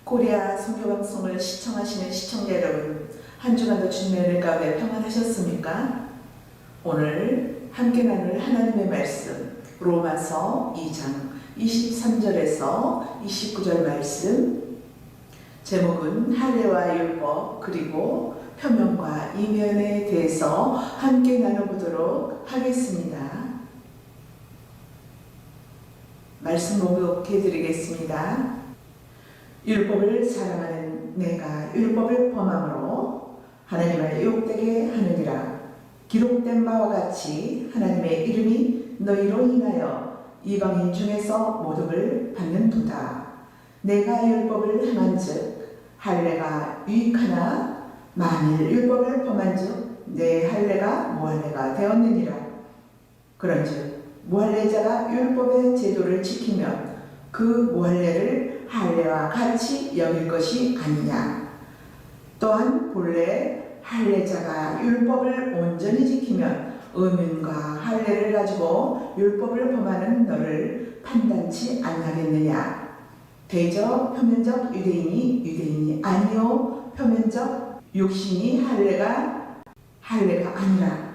코리아 선교방송을 시청하시는 시청자 여러분, 한 주간도 주님의 은혜 가운데 평안하셨습니까? 오늘 함께 나눌 하나님의 말씀 로마서 2장 23절에서 29절 말씀, 제목은 할례와 율법 그리고 표면과 이면에 대해서 함께 나눠보도록 하겠습니다. 말씀 목록해 드리겠습니다. 율법을 사랑하는 내가 율법을 범함으로 하나님을 욕되게 하느니라. 기록된 바와 같이 하나님의 이름이 너희로 인하여 이방인 중에서 모독을 받는도다. 내가 율법을 행한즉 할례가 유익하나 만일 율법을 범한즉 내 할례가 무할례가 되었느니라. 그런즉 무할례자가 율법의 제도를 지키면 그 무할례를 할례와 같이 여길 것이 아니냐. 또한 본래 할례자가 율법을 온전히 지키면 의문과 할례를 가지고 율법을 범하는 너를 판단치 아니하겠느냐. 대저 표면적 유대인이 아니요 표면적 육신이 할례가 아니라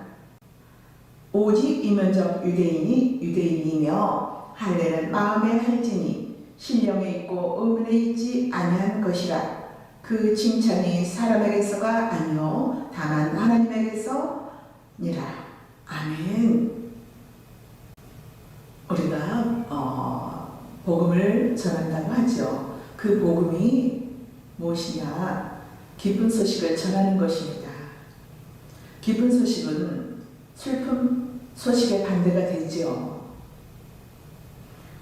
오직 이면적 유대인이며 할례는 마음에 할지니 신령에 있고 의문에 있지 아니한 것이라. 그 칭찬이 사람에게서가 아니요 다만 하나님에게서니라. 아멘. 우리가 복음을 전한다고 하죠. 그 복음이 무엇이냐? 기쁜 소식을 전하는 것입니다. 기쁜 소식은 슬픈 소식의 반대가 되지요.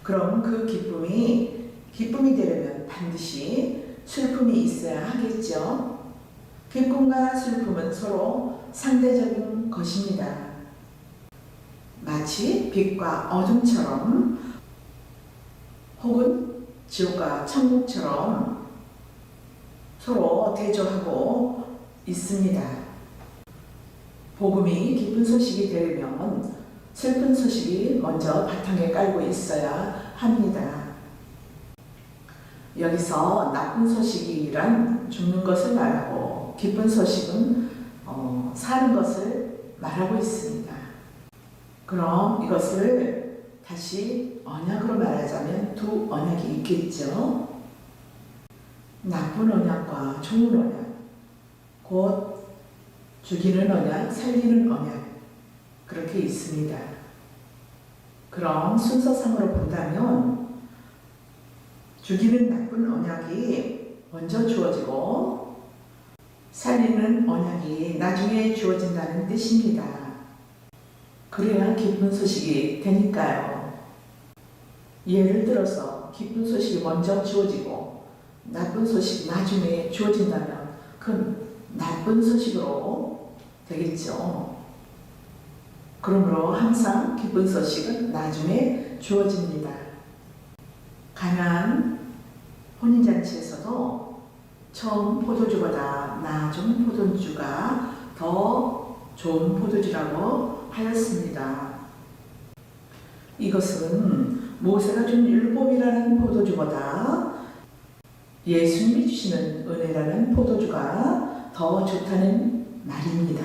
그럼 그 기쁨이 되려면 반드시 슬픔이 있어야 하겠죠. 기쁨과 슬픔은 서로 상대적인 것입니다. 마치 빛과 어둠처럼 혹은 지옥과 천국처럼 서로 대조하고 있습니다. 복음이 기쁜 소식이 되려면 슬픈 소식이 먼저 바탕에 깔고 있어야 합니다. 여기서 나쁜 소식이란 죽는 것을 말하고 기쁜 소식은 사는 것을 말하고 있습니다. 그럼 이것을 다시 언약으로 말하자면 두 언약이 있겠죠. 나쁜 언약과 좋은 언약, 곧 죽이는 언약, 살리는 언약, 그렇게 있습니다. 그럼 순서상으로 본다면 죽이는 나쁜 언약이 먼저 주어지고 살리는 언약이 나중에 주어진다는 뜻입니다. 그래야 기쁜 소식이 되니까요. 예를 들어서 기쁜 소식이 먼저 주어지고 나쁜 소식이 나중에 주어진다면 그건 나쁜 소식으로 되겠죠. 그러므로 항상 기쁜 소식은 나중에 주어집니다. 가나안 혼인잔치에서도 처음 포도주보다 나중 포도주가 더 좋은 포도주라고 하였습니다. 이것은 모세가 준 율법이라는 포도주보다 예수님이 주시는 은혜라는 포도주가 더 좋다는 말입니다.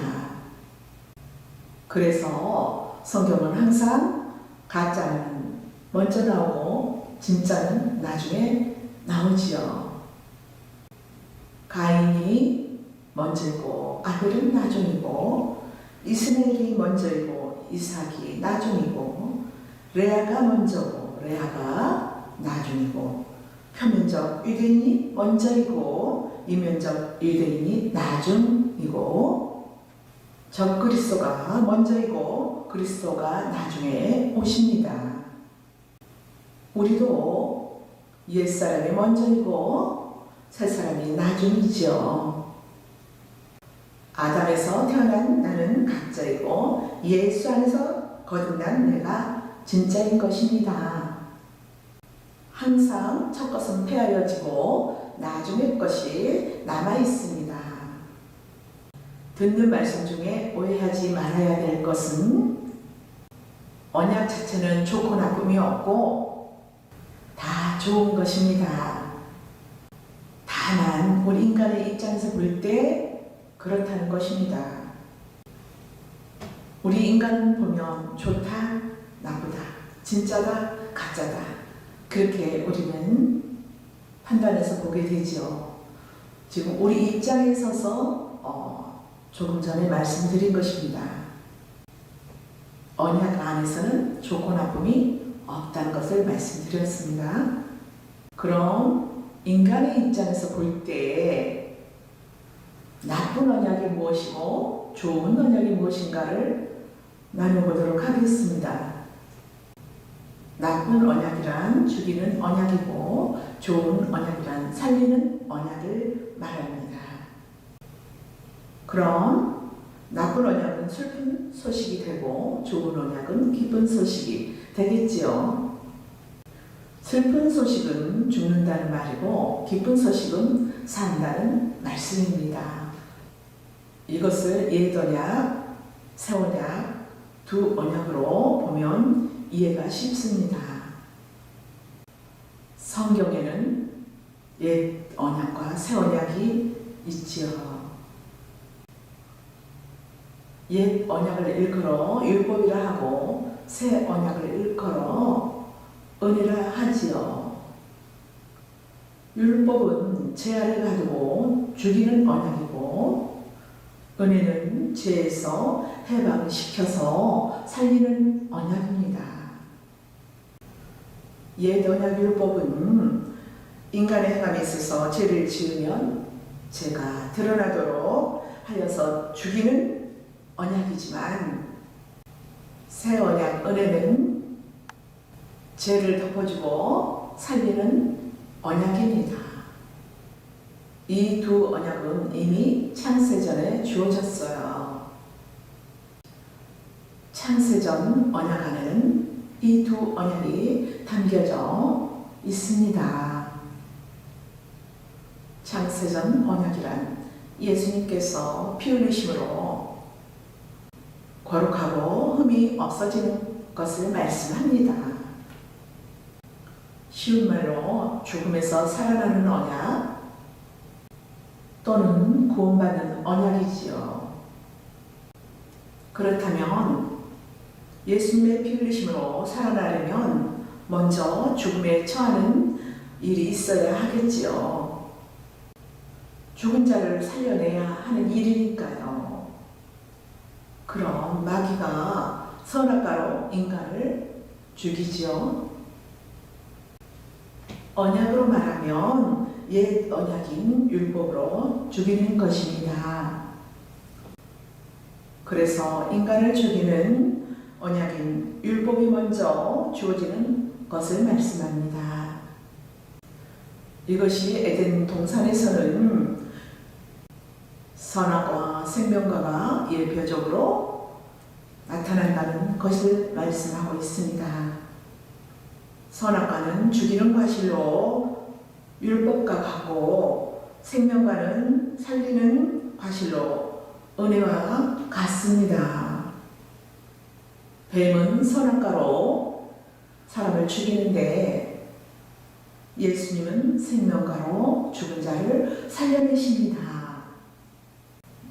그래서 성경은 항상 가짜는 먼저 나오고 진짜는 나중에 나오지요. 가인이 먼저이고 아벨은 나중이고 이스마엘이 먼저이고 이삭이 나중이고 레아가 먼저고 레아가 나중이고 표면적 유대인이 먼저이고 이면적 유대인이 나중이고 적그리스도가 먼저이고 그리스도가 나중에 오십니다. 우리도 옛사람이 먼저이고 새사람이 나중이죠. 아담에서 태어난 나는 가짜이고 예수 안에서 거듭난 내가 진짜인 것입니다. 항상 첫 것은 폐하여지고 나중의 것이 남아있습니다. 듣는 말씀 중에 오해하지 말아야 될 것은 언약 자체는 좋고 나쁨이 없고 다 좋은 것입니다. 다만 우리 인간의 입장에서 볼 때 그렇다는 것입니다. 우리 인간은 보면 좋다, 나쁘다, 진짜다, 가짜다, 그렇게 우리는 판단해서 보게 되지요. 지금 우리 입장에 서서 조금 전에 말씀드린 것입니다. 언약 안에서는 좋고 나쁨이 없다는 것을 말씀드렸습니다. 그럼 인간의 입장에서 볼 때 나쁜 언약이 무엇이고 좋은 언약이 무엇인가를 나눠보도록 하겠습니다. 나쁜 언약이란 죽이는 언약이고 좋은 언약이란 살리는 언약을 말합니다. 그럼 나쁜 언약은 슬픈 소식이 되고 좋은 언약은 기쁜 소식이 되겠지요. 슬픈 소식은 죽는다는 말이고 기쁜 소식은 산다는 말씀입니다. 이것을 옛 언약, 새 언약 두 언약으로 보면 이해가 쉽습니다. 성경에는 옛 언약과 새 언약이 있지요. 옛 언약을 일컬어 율법이라 하고 새 언약을 일컬어 은혜라 하지요. 율법은 죄를 가두고 죽이는 언약이고 은혜는 죄에서 해방시켜서 살리는 언약입니다. 옛 언약 율법은 인간의 행함에 있어서 죄를 지으면 죄가 드러나도록 하여서 죽이는 언약이지만 새 언약 은혜는 죄를 덮어주고 살리는 언약입니다. 이 두 언약은 이미 창세전에 주어졌어요. 창세전 언약 안에는 이 두 언약이 담겨져 있습니다. 창세전 언약이란 예수님께서 피 흘리심으로 거룩하고 흠이 없어지는 것을 말씀합니다. 쉬운 말로 죽음에서 살아나는 언약 또는 구원받는 언약이지요. 그렇다면 예수님의 피 흘리심으로 살아나려면 먼저 죽음에 처하는 일이 있어야 하겠지요. 죽은 자를 살려내야 하는 일이니까요. 그럼 마귀가 선악과로 인간을 죽이지요. 언약으로 말하면 옛 언약인 율법으로 죽이는 것입니다. 그래서 인간을 죽이는 언약인 율법이 먼저 주어지는 것을 말씀합니다. 이것이 에덴 동산에서는 선악과 생명과가 예표적으로 나타난다는 것을 말씀하고 있습니다. 선악과는 죽이는 과실로 율법과 같고 생명과는 살리는 과실로 은혜와 같습니다. 뱀은 선악과로 사람을 죽이는데 예수님은 생명과로 죽은 자를 살려내십니다.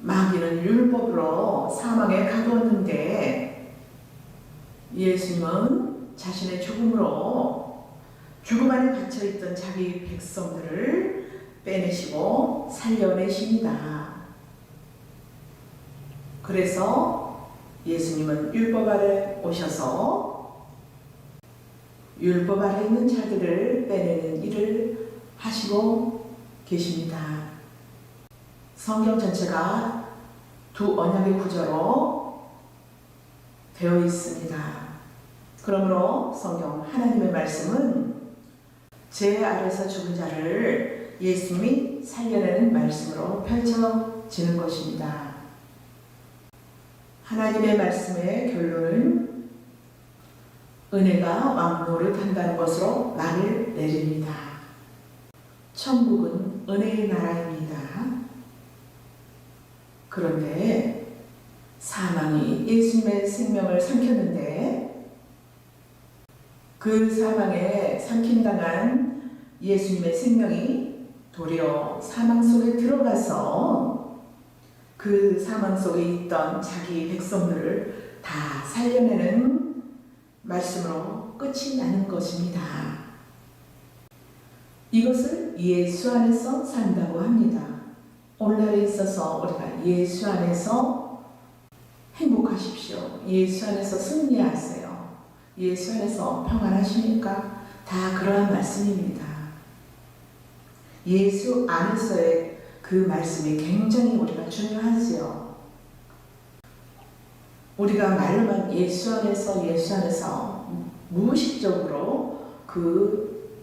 마귀는 율법으로 사망에 가두었는데 예수님은 자신의 죽음으로 죽음 안에 갇혀있던 자기 백성들을 빼내시고 살려내십니다. 그래서 예수님은 율법 아래 오셔서 율법 아래 있는 자들을 빼내는 일을 하시고 계십니다. 성경 전체가 두 언약의 구조로 되어 있습니다. 그러므로 성경 하나님의 말씀은 죄 아래서 죽은 자를 예수님이 살려내는 말씀으로 펼쳐지는 것입니다. 하나님의 말씀의 결론은 은혜가 왕노릇한다는 것으로 말을 내립니다. 천국은 은혜의 나라입니다. 그런데 사망이 예수님의 생명을 삼켰는데 그 사망에 삼킨당한 예수님의 생명이 도리어 사망 속에 들어가서 그 사망 속에 있던 자기 백성들을 다 살려내는 말씀으로 끝이 나는 것입니다. 이것을 예수 안에서 산다고 합니다. 오늘날에 있어서 우리가 예수 안에서 행복하십시오. 예수 안에서 승리하세요. 예수 안에서 평안하십니까? 다 그러한 말씀입니다. 예수 안에서의 그 말씀이 굉장히 우리가 중요하지요. 우리가 말로만 예수 안에서 무의식적으로 그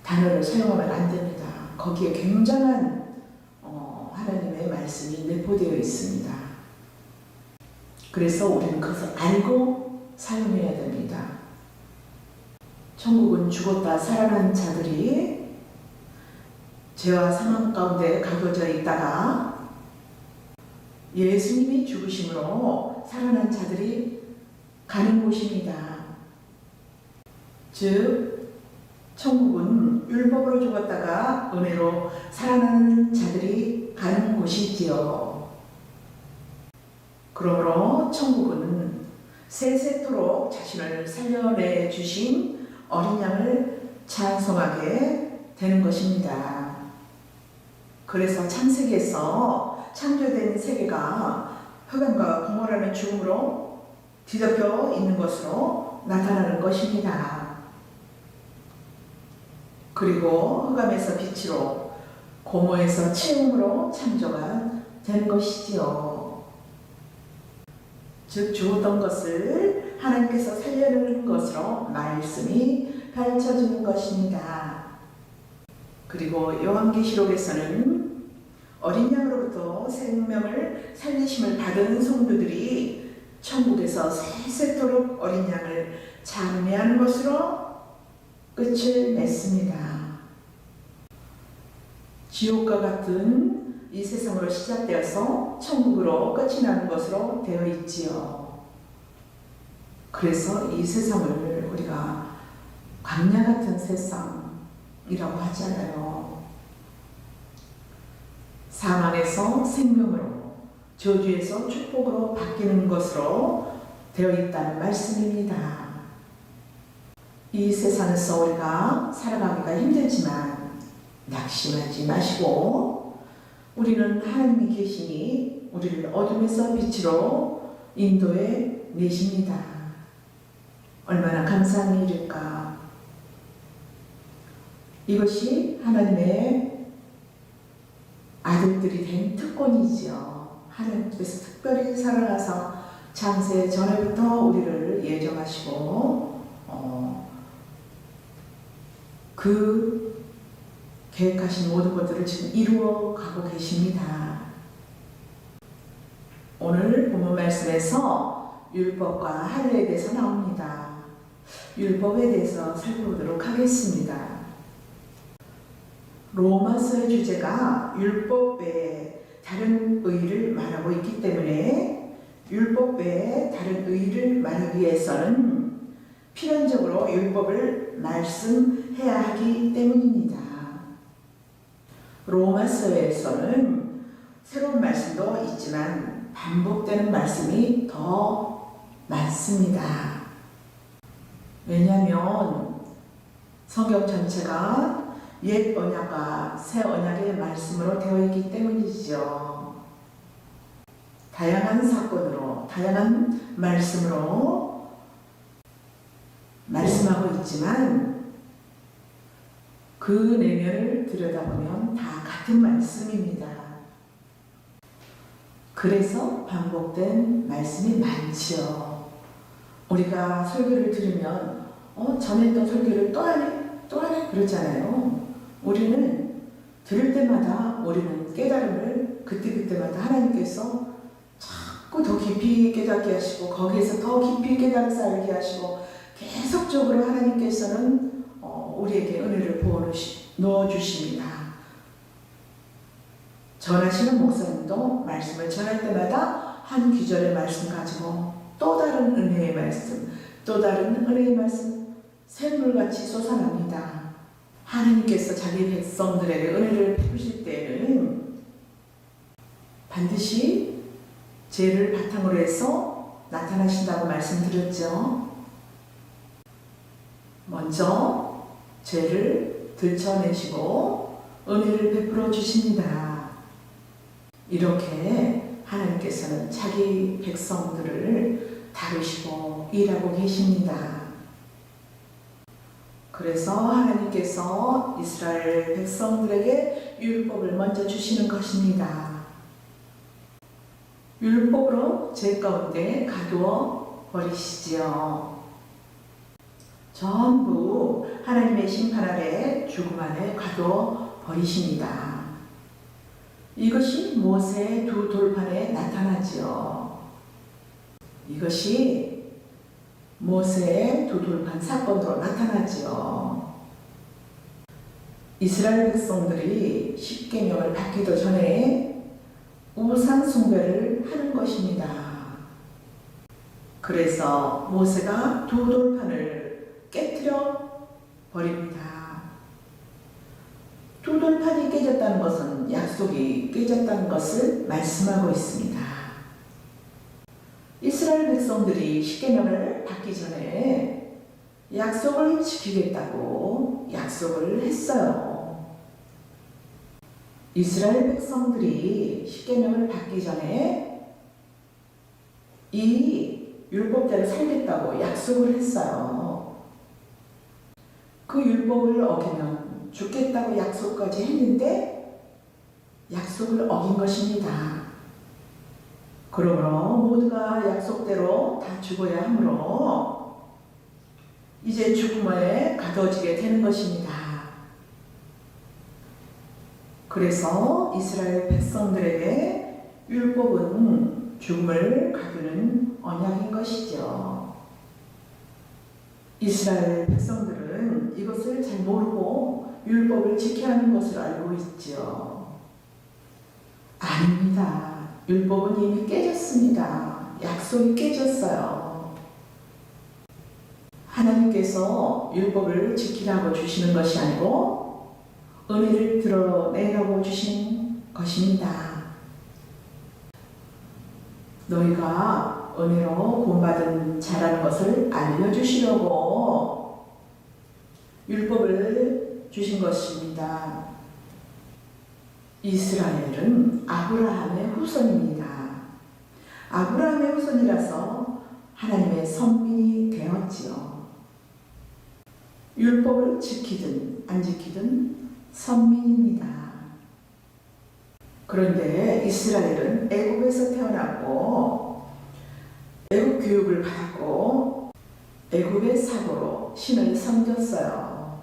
단어를 사용하면 안 됩니다. 거기에 굉장한 하나님의 말씀이 내포되어 있습니다. 그래서 우리는 그것을 알고 사용해야 됩니다. 천국은 죽었다 살아난 자들이 죄와 사망 가운데 가둬져 있다가 예수님이 죽으심으로 살아난 자들이 가는 곳입니다. 즉 천국은 율법으로 죽었다가 은혜로 살아나는 자들이 가는 곳이지요. 그러므로 천국은 세세토록 자신을 살려내 주신 어린 양을 찬송하게 되는 것입니다. 그래서 창세기에서 창조된 세계가 흑암과 공허라는 죽음으로 뒤덮여 있는 것으로 나타나는 것입니다. 그리고 흑암에서 빛으로 공허에서 채움으로 창조가 되는 것이지요. 즉 죽었던 것을 하나님께서 살려내는 것으로 말씀이 펼쳐지는 것입니다. 그리고 요한계시록에서는 어린 양으로부터 생명을 살리심을 받은 성도들이 천국에서 세세토록 어린 양을 찬미하는 것으로 끝을 맺습니다. 지옥과 같은 이 세상으로 시작되어서 천국으로 끝이 나는 것으로 되어 있지요. 그래서 이 세상을 우리가 광야 같은 세상이라고 하잖아요. 사망에서 생명으로, 저주에서 축복으로 바뀌는 것으로 되어 있다는 말씀입니다. 이 세상에서 우리가 살아가기가 힘들지만 낙심하지 마시고 우리는 하나님이 계시니 우리를 어둠에서 빛으로 인도해 내십니다. 얼마나 감사한 일일까. 이것이 하나님의 아들들이 된 특권이지요. 하나님께서 특별히 사랑하사 창세 전에부터 우리를 예정하시고 그 계획하신 모든 것들을 지금 이루어 가고 계십니다. 오늘 본문 말씀에서 율법과 할례에 대해서 나옵니다. 율법에 대해서 살펴보도록 하겠습니다. 로마서의 주제가 율법 외에 다른 의를 말하고 있기 때문에 율법 외에 다른 의를 말하기 위해서는 필연적으로 율법을 말씀해야 하기 때문입니다. 로마서에서는 새로운 말씀도 있지만 반복되는 말씀이 더 많습니다. 왜냐하면 성경 전체가 옛 언약과 새 언약의 말씀으로 되어 있기 때문이죠. 다양한 사건으로, 다양한 말씀으로 말씀하고 있지만 그 내면을 들여다보면 다 같은 말씀입니다. 그래서 반복된 말씀이 많지요. 우리가 설교를 들으면 전에 했던 설교를 또 하네? 또 하네? 그러잖아요. 우리는 들을 때마다 우리는 깨달음을 그때그때마다 하나님께서 자꾸 더 깊이 깨닫게 하시고 거기에서 더 깊이 깨달아서 알게 하시고 계속적으로 하나님께서는 우리에게 은혜를 부어 넣어주십니다. 전하시는 목사님도 말씀을 전할 때마다 한 귀절의 말씀 가지고 또 다른 은혜의 말씀, 또 다른 은혜의 말씀 샘물같이 솟아납니다. 하나님께서 자기 백성들에게 은혜를 베푸실 때에는 반드시 죄를 바탕으로 해서 나타나신다고 말씀드렸죠. 먼저 죄를 들춰내시고 은혜를 베풀어 주십니다. 이렇게 하나님께서는 자기 백성들을 다루시고 일하고 계십니다. 그래서 하나님께서 이스라엘 백성들에게 율법을 먼저 주시는 것입니다. 율법으로 죄 가운데 가두어 버리시지요. 전부 하나님의 심판 아래 죽음 안에 가두어 버리십니다. 이것이 모세의 두 돌판에 나타나지요. 이것이 모세의 두 돌판 사건으로 나타나지요. 이스라엘 백성들이 십계명을 받기도 전에 우상 숭배를 하는 것입니다. 그래서 모세가 두 돌판을 깨뜨려 버립니다. 두 돌판이 깨졌다는 것은 약속이 깨졌다는 것을 말씀하고 있습니다. 이스라엘 백성들이 십계명을 받기 전에 약속을 지키겠다고 약속을 했어요. 이스라엘 백성들이 십계명을 받기 전에 이 율법대로 살겠다고 약속을 했어요. 그 율법을 어기면 죽겠다고 약속까지 했는데 약속을 어긴 것입니다. 그러므로 모두가 약속대로 다 죽어야 하므로 이제 죽음에 가둬지게 되는 것입니다. 그래서 이스라엘 백성들에게 율법은 죽음을 가두는 언약인 것이죠. 이스라엘 백성들은 이것을 잘 모르고 율법을 지켜야 하는 것을 알고 있죠. 아닙니다. 율법은 이미 깨졌습니다. 약속이 깨졌어요. 하나님께서 율법을 지키라고 주시는 것이 아니고 은혜를 드러내라고 주신 것입니다. 너희가 은혜로 구원받은 자라는 것을 알려주시려고 율법을 주신 것입니다. 이스라엘은 아브라함의 후손입니다. 아브라함의 후손이라서 하나님의 선민이 되었지요. 율법을 지키든 안 지키든 선민입니다. 그런데 이스라엘은 애굽에서 태어나고 애굽 교육을 받았고 애굽의 사고로 신을 섬겼어요.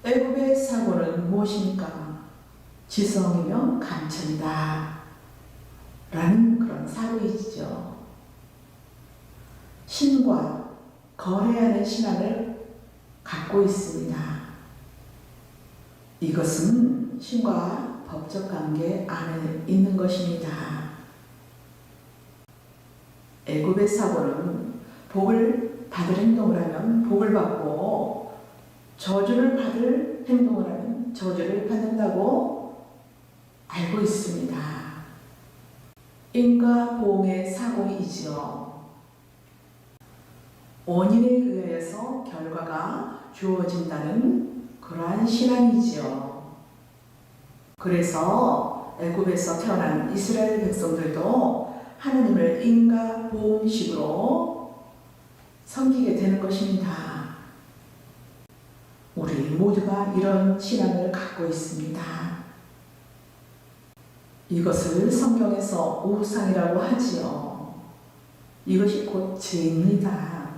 애굽의 사고는 무엇입니까? 지성이면 감천이다 라는 그런 사고이죠. 신과 거래하는 신앙을 갖고 있습니다. 이것은 신과 법적 관계 안에 있는 것입니다. 애굽의 사고는 복을 받을 행동을 하면 복을 받고 저주를 받을 행동을 하면 저주를 받는다고 알고 있습니다. 인과 보응의 사고이지요. 원인에 의해서 결과가 주어진다는 그러한 신앙이지요. 그래서 애굽에서 태어난 이스라엘 백성들도 하나님을 인과 보응식으로 섬기게 되는 것입니다. 우리 모두가 이런 신앙을 갖고 있습니다. 이것을 성경에서 우상이라고 하지요. 이것이 곧 죄입니다.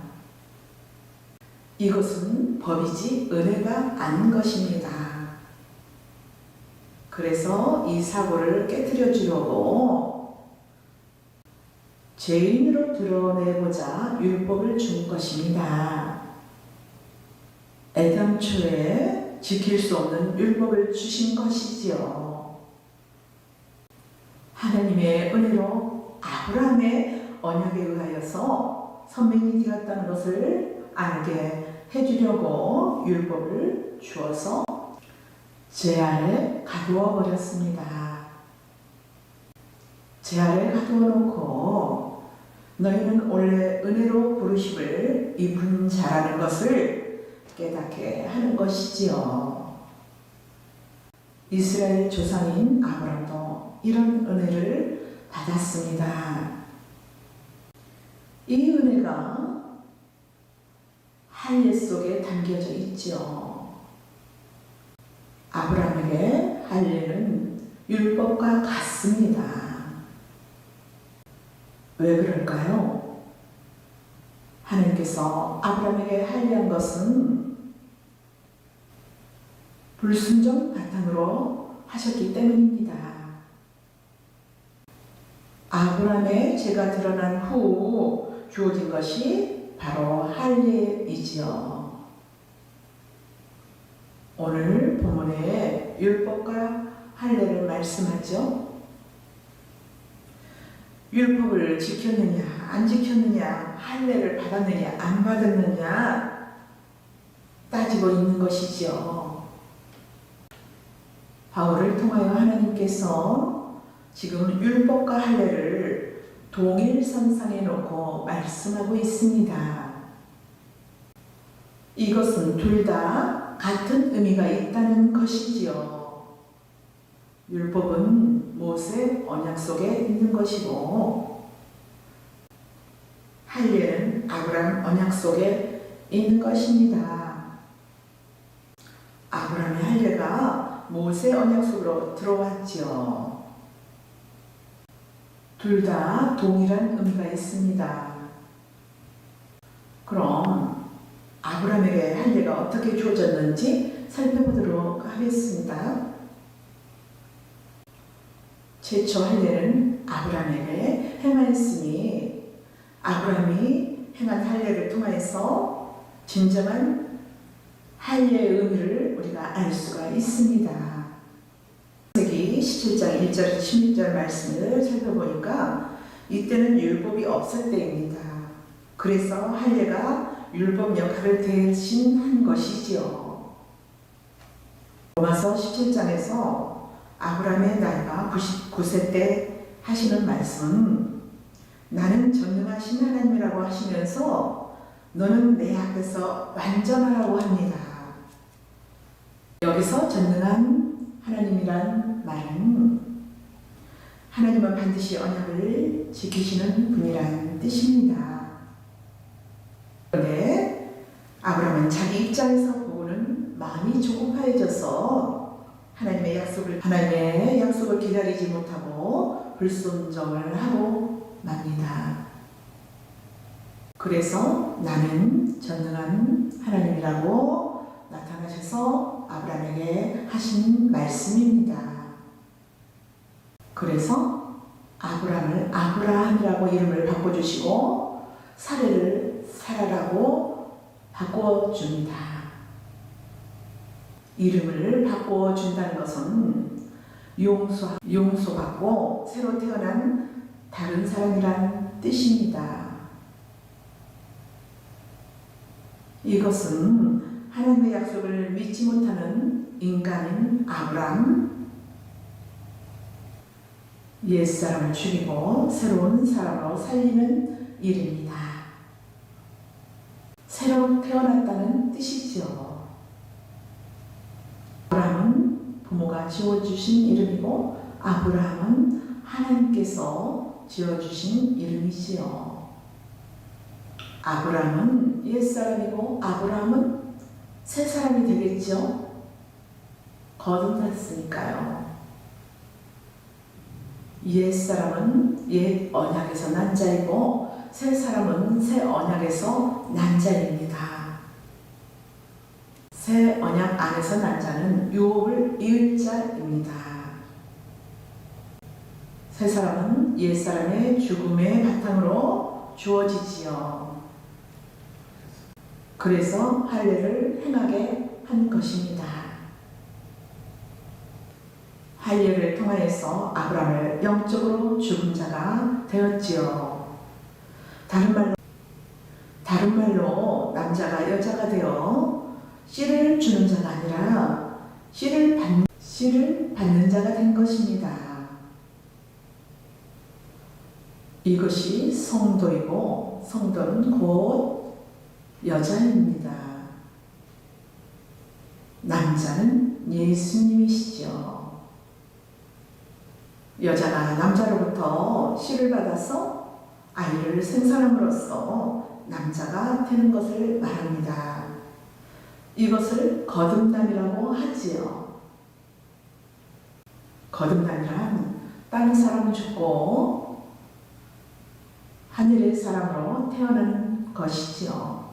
이것은 법이지 은혜가 아닌 것입니다. 그래서 이 사고를 깨뜨려 주려고 죄인으로 드러내고자 율법을 준 것입니다. 애당초에 지킬 수 없는 율법을 주신 것이지요. 하나님의 은혜로 아브라함의 언약에 의하여서 선민이 되었다는 것을 알게 해주려고 율법을 주어서 제 아래 가두어 버렸습니다. 제 아래 가두어 놓고 너희는 원래 은혜로 부르심을 입은 자라는 것을 깨닫게 하는 것이지요. 이스라엘 조상인 아브라함도 이런 은혜를 받았습니다. 이 은혜가 할례 속에 담겨져 있지요. 아브라함에게 할례는 율법과 같습니다. 왜 그럴까요? 하나님께서 아브라함에게 할례한 것은 불순종 바탕으로 하셨기 때문입니다. 아브라함의 죄가 드러난 후 주어진 것이 바로 할례이지요. 오늘 본문에 율법과 할례를 말씀하죠. 율법을 지켰느냐 안 지켰느냐, 할례를 받았느냐 안 받았느냐 따지고 있는 것이지요. 바울을 통하여 하나님께서 지금 율법과 할례를 동일선상에 놓고 말씀하고 있습니다. 이것은 둘 다 같은 의미가 있다는 것이지요. 율법은 모세 언약 속에 있는 것이고 할례는 아브라함 언약 속에 있는 것입니다. 아브라함의 할례가 모세 언약 속으로 들어왔지요. 둘 다 동일한 의미가 있습니다. 그럼 아브라함에게 할례가 어떻게 주어졌는지 살펴보도록 하겠습니다. 최초 할례는 아브라함에게 행하였으니 아브라함이 행한 할례를 통하여서 진정한 할례의 의미를 우리가 알 수가 있습니다. 창세기 17장 1절에서 16절 말씀을 살펴보니까 이때는 율법이 없을 때입니다. 그래서 할례가 율법 역할을 대신한 것이지요. 로마서 17장에서 아브라함의 나이가 99세 때 하시는 말씀은 나는 전능하신 하나님이라고 하시면서 너는 내 앞에서 완전하라고 합니다. 여기서 전능한 하나님이란 말은 하나님은 반드시 언약을 지키시는 분이라는 뜻입니다. 그런데 아브라함은 자기 입장에서 보고는 마음이 조급해져서 하나님의 약속을 기다리지 못하고 불순종을 하고 맙니다. 그래서 나는 전능한 하나님이라고 나타나셔서 아브라함에게 하신 말씀입니다. 그래서 아브라함을 아브라함이라고 이름을 바꿔주시고 사례를 사라라고 바꿔줍니다. 이름을 바꿔준다는 것은 용서받고 새로 태어난 다른 사람이란 뜻입니다. 이것은 하나님의 약속을 믿지 못하는 인간인 아브라함, 옛사람을 죽이고 새로운 사람으로 살리는 일입니다. 새로 태어났다는 뜻이죠. 아브라함은 부모가 지어주신 이름이고 아브라함은 하나님께서 지어주신 이름이지요. 아브라함은 옛사람이고 아브라함은 새사람이 되겠죠. 거듭났으니까요. 옛사람은 옛 언약에서 난 자이고 새사람은 새 언약에서 난 자입니다. 새 언약 안에서 난 자는 유업을 이을 자입니다. 새 사람은 옛 사람의 죽음의 바탕으로 주어지지요. 그래서 할례를 행하게 한 것입니다. 할례를 통하여서 아브라함을 영적으로 죽은 자가 되었지요. 다른 말로 남자가 여자가 되어 씨를 주는 자가 아니라 씨를 받는 자가 된 것입니다. 이것이 성도이고 성도는 곧 여자입니다. 남자는 예수님이시죠. 여자가 남자로부터 씨를 받아서 아이를 생산함으로써 남자가 되는 것을 말합니다. 이것을 거듭남이라고 하지요. 거듭남이란 다른 사람은 죽고 하늘의 사람으로 태어난 것이지요.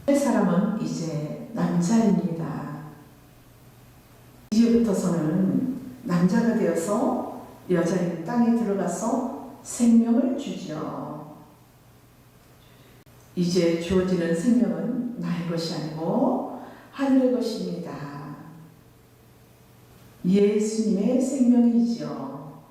새 사람은 이제 남자입니다. 이제부터서는 남자가 되어서 여자인 땅에 들어가서 생명을 주죠. 이제 주어지는 생명은 나의 것이 아니고 하늘의 것입니다. 예수님의 생명이지요.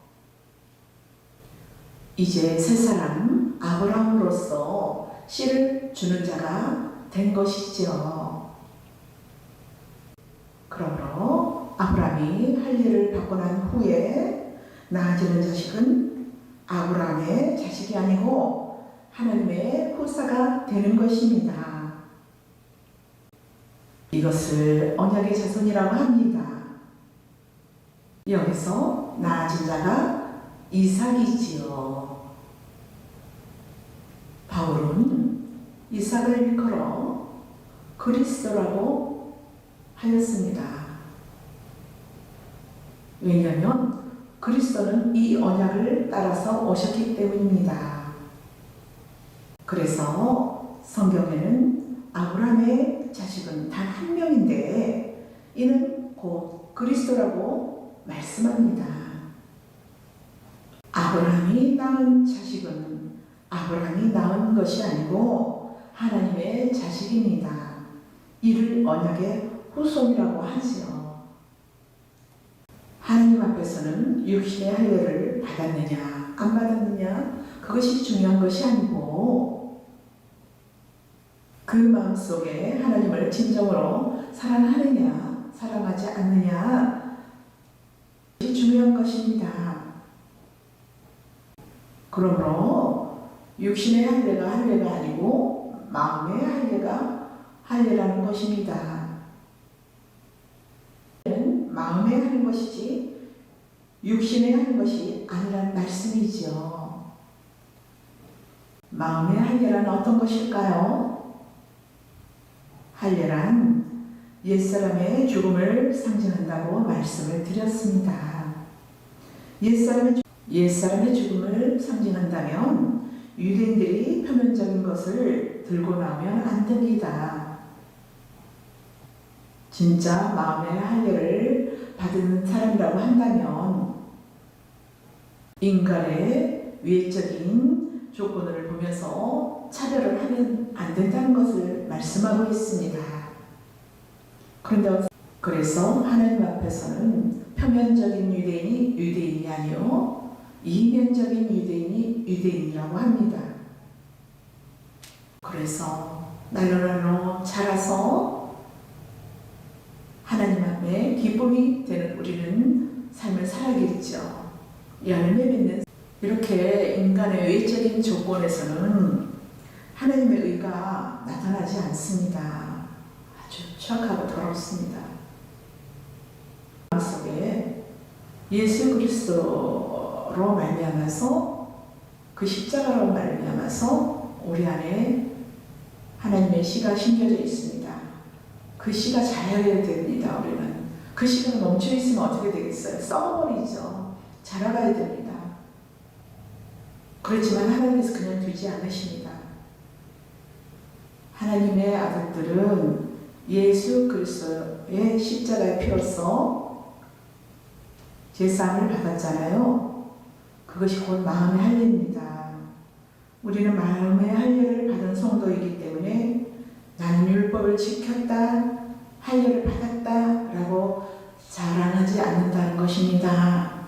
이제 새 사람 아브라함으로서 씨를 주는 자가 된 것이지요. 그러므로 아브라함이 할 일을 받고 난 후에 낳아지는 자식은 아브라함의 자식이 아니고 하나님의 후사가 되는 것입니다. 이것을 언약의 자손이라고 합니다. 여기서 낳아진 자가 이삭이지요. 바울은 이삭을 일컬어 그리스도라고 하였습니다. 왜냐하면 그리스도는 이 언약을 따라서 오셨기 때문입니다. 그래서 성경에는 아브라함의 자식은 단 한 명인데 이는 곧 그리스도라고 말씀합니다. 아브라함이 낳은 자식은 아브라함이 낳은 것이 아니고 하나님의 자식입니다. 이를 언약의 후손이라고 하지요. 하나님 앞에서는 육신의 할례를 받았느냐 안 받았느냐 그것이 중요한 것이 아니고 그 마음속에 하나님을 진정으로 사랑하느냐 사랑하지 않느냐 그것이 중요한 것입니다. 그러므로 육신의 할례가 할례가 아니고 마음의 할례가 할례라는 것입니다. 마음에 하는 것이지 육신에 하는 것이 아니라는 말씀이지요. 마음의 할례란 어떤 것일까요? 할례란 옛사람의 죽음을 상징한다고 말씀을 드렸습니다. 옛사람의 죽음을 상징한다면 유대인들이 표면적인 것을 들고 나오면 안 됩니다. 진짜 마음의 할례를 받은 사람이라고 한다면 인간의 외적인 조건을 보면서 차별을 하면 안 된다는 것을 말씀하고 있습니다. 그런데 그래서 하나님 앞에서는 표면적인 유대인이 유대인이 아니요 이면적인 유대인이 유대인이라고 합니다. 그래서 날로 자라서 하나님 앞에 기쁨이 되는 우리는 삶을 살아야겠죠. 열매 맺는 이렇게 인간의 외적인 조건에서는 하나님의 의가 나타나지 않습니다. 아주 추악하고 더럽습니다. 속에 예수 그리스도로 말미암아서 그 십자가로 말미암아서 우리 안에 하나님의 씨가 심겨져 있습니다. 그 씨가 자라야 됩니다. 우리는 그 씨가 멈춰 있으면 어떻게 되겠어요? 썩어버리죠. 자라가야 됩니다. 그렇지만 하나님께서 그냥 두지 않으십니다. 하나님의 아들들은 예수 그리스도의 십자가의 피로써 제사함을 받았잖아요. 그것이 곧 마음의 할례입니다. 우리는 마음의 할례를 받은 성도이기 때문에 나는 율법을 지켰다, 할례를 받았다 라고 자랑하지 않는다는 것입니다.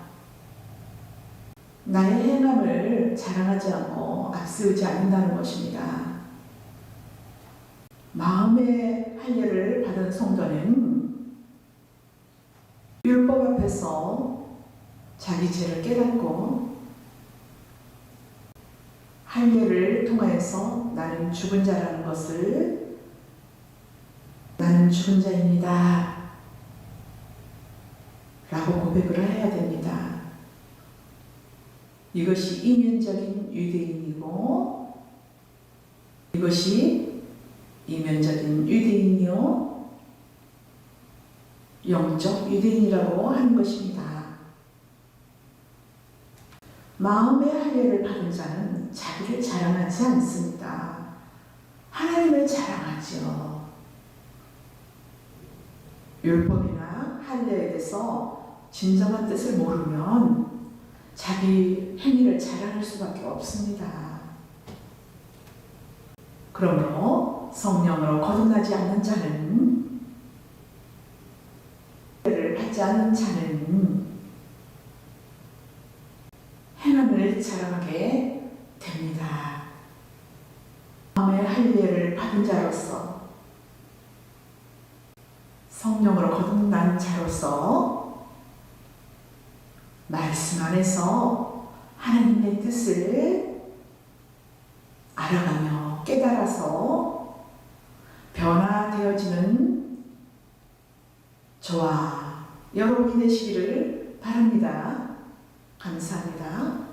나의 행함을 자랑하지 않고 앞세우지 않는다는 것입니다. 마음의 할례를 받은 성도는 율법 앞에서 자기 죄를 깨닫고 할례를 통하여서 나는 죽은 자라는 것을, 나는 죽은 자입니다 라고 고백을 해야 됩니다. 이것이 이면적인 유대인이고, 이것이 이면적인 유대인이요 영적 유대인이라고 하는 것입니다. 마음의 할례를 받은 자는 자기를 자랑하지 않습니다. 하나님을 자랑하지요. 율법이나 할례에 대해서 진정한 뜻을 모르면 자기 행위를 자랑할 수밖에 없습니다. 그러므로 성령으로 거듭나지 않는 자는, 할례를 받지 않는 자는 행함을 자랑하게 됩니다. 마음의 할례를 받은 자로서, 성령으로 거듭난 자로서 말씀 안에서 하나님의 뜻을 알아가며 깨달아서 변화되어지는 저와 여러분이 되시기를 바랍니다. 감사합니다.